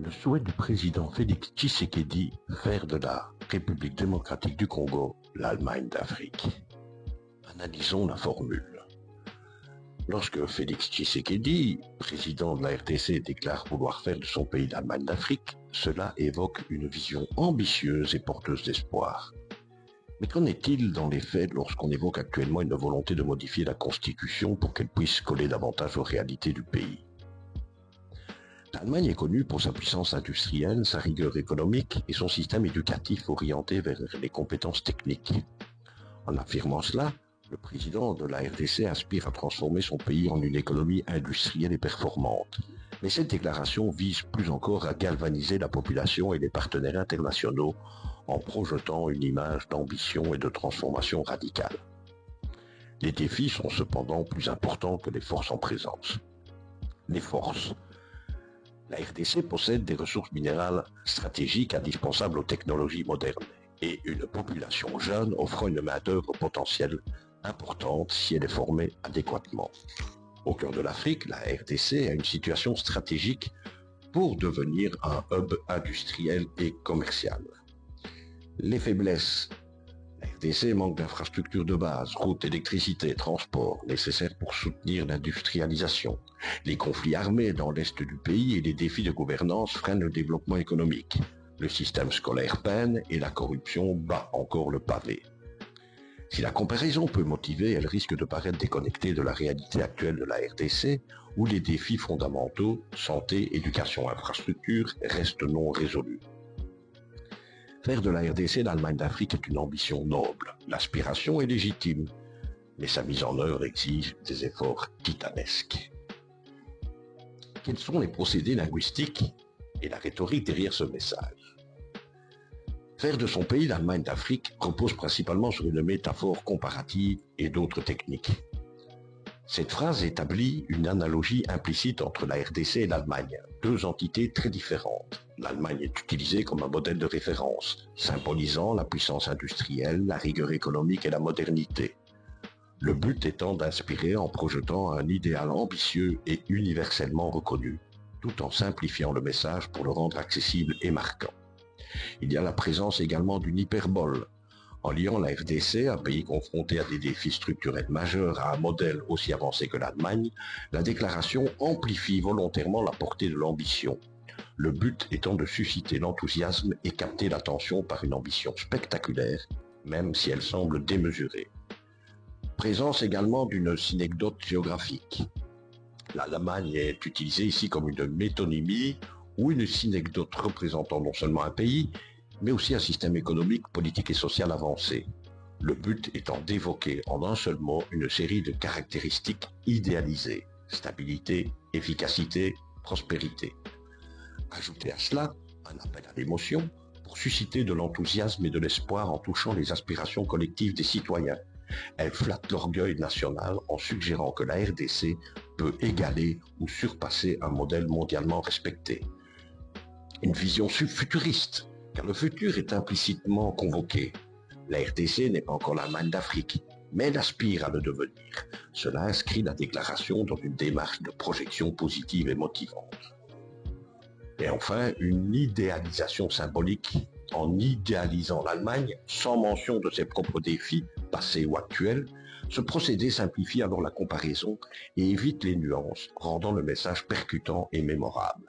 Le souhait du président Félix Tshisekedi faire de la République démocratique du Congo l'Allemagne d'Afrique. Analysons la formule. Lorsque Félix Tshisekedi, président de la RDC, déclare vouloir faire de son pays l'Allemagne d'Afrique, cela évoque une vision ambitieuse et porteuse d'espoir. Mais qu'en est-il dans les faits lorsqu'on évoque actuellement une volonté de modifier la Constitution pour qu'elle puisse coller davantage aux réalités du pays? L'Allemagne est connue pour sa puissance industrielle, sa rigueur économique et son système éducatif orienté vers les compétences techniques. En affirmant cela, le président de la RDC aspire à transformer son pays en une économie industrielle et performante. Mais cette déclaration vise plus encore à galvaniser la population et les partenaires internationaux en projetant une image d'ambition et de transformation radicale. Les défis sont cependant plus importants que les forces en présence. Les forces. La RDC possède des ressources minérales stratégiques indispensables aux technologies modernes et une population jeune offrant une main-d'œuvre potentielle importante si elle est formée adéquatement. Au cœur de l'Afrique, la RDC a une situation stratégique pour devenir un hub industriel et commercial. Les faiblesses. La RDC manque d'infrastructures de base, routes, électricité, transports nécessaires pour soutenir l'industrialisation. Les conflits armés dans l'est du pays et les défis de gouvernance freinent le développement économique. Le système scolaire peine et la corruption bat encore le pavé. Si la comparaison peut motiver, elle risque de paraître déconnectée de la réalité actuelle de la RDC, où les défis fondamentaux, santé, éducation, infrastructure, restent non résolus. Faire de la RDC l'Allemagne d'Afrique est une ambition noble. L'aspiration est légitime, mais sa mise en œuvre exige des efforts titanesques. Quels sont les procédés linguistiques et la rhétorique derrière ce message? Faire de son pays l'Allemagne d'Afrique repose principalement sur une métaphore comparative et d'autres techniques. Cette phrase établit une analogie implicite entre la RDC et l'Allemagne, deux entités très différentes. L'Allemagne est utilisée comme un modèle de référence, symbolisant la puissance industrielle, la rigueur économique et la modernité. Le but étant d'inspirer en projetant un idéal ambitieux et universellement reconnu, tout en simplifiant le message pour le rendre accessible et marquant. Il y a la présence également d'une hyperbole. En liant la RDC, un pays confronté à des défis structurels majeurs, à un modèle aussi avancé que l'Allemagne, la déclaration amplifie volontairement la portée de l'ambition. Le but étant de susciter l'enthousiasme et capter l'attention par une ambition spectaculaire, même si elle semble démesurée. Présence également d'une synecdoque géographique. L'Allemagne est utilisée ici comme une métonymie ou une synecdoque représentant non seulement un pays, mais aussi un système économique, politique et social avancé. Le but étant d'évoquer en un seul mot une série de caractéristiques idéalisées: stabilité, efficacité, prospérité. Ajoutez à cela un appel à l'émotion pour susciter de l'enthousiasme et de l'espoir en touchant les aspirations collectives des citoyens. Elle flatte l'orgueil national en suggérant que la RDC peut égaler ou surpasser un modèle mondialement respecté. Une vision futuriste, car le futur est implicitement convoqué. La RDC n'est pas encore l'Allemagne d'Afrique, mais elle aspire à le devenir. Cela inscrit la déclaration dans une démarche de projection positive et motivante. Et enfin, une idéalisation symbolique. En idéalisant l'Allemagne, sans mention de ses propres défis, passés ou actuels, ce procédé simplifie alors la comparaison et évite les nuances, rendant le message percutant et mémorable.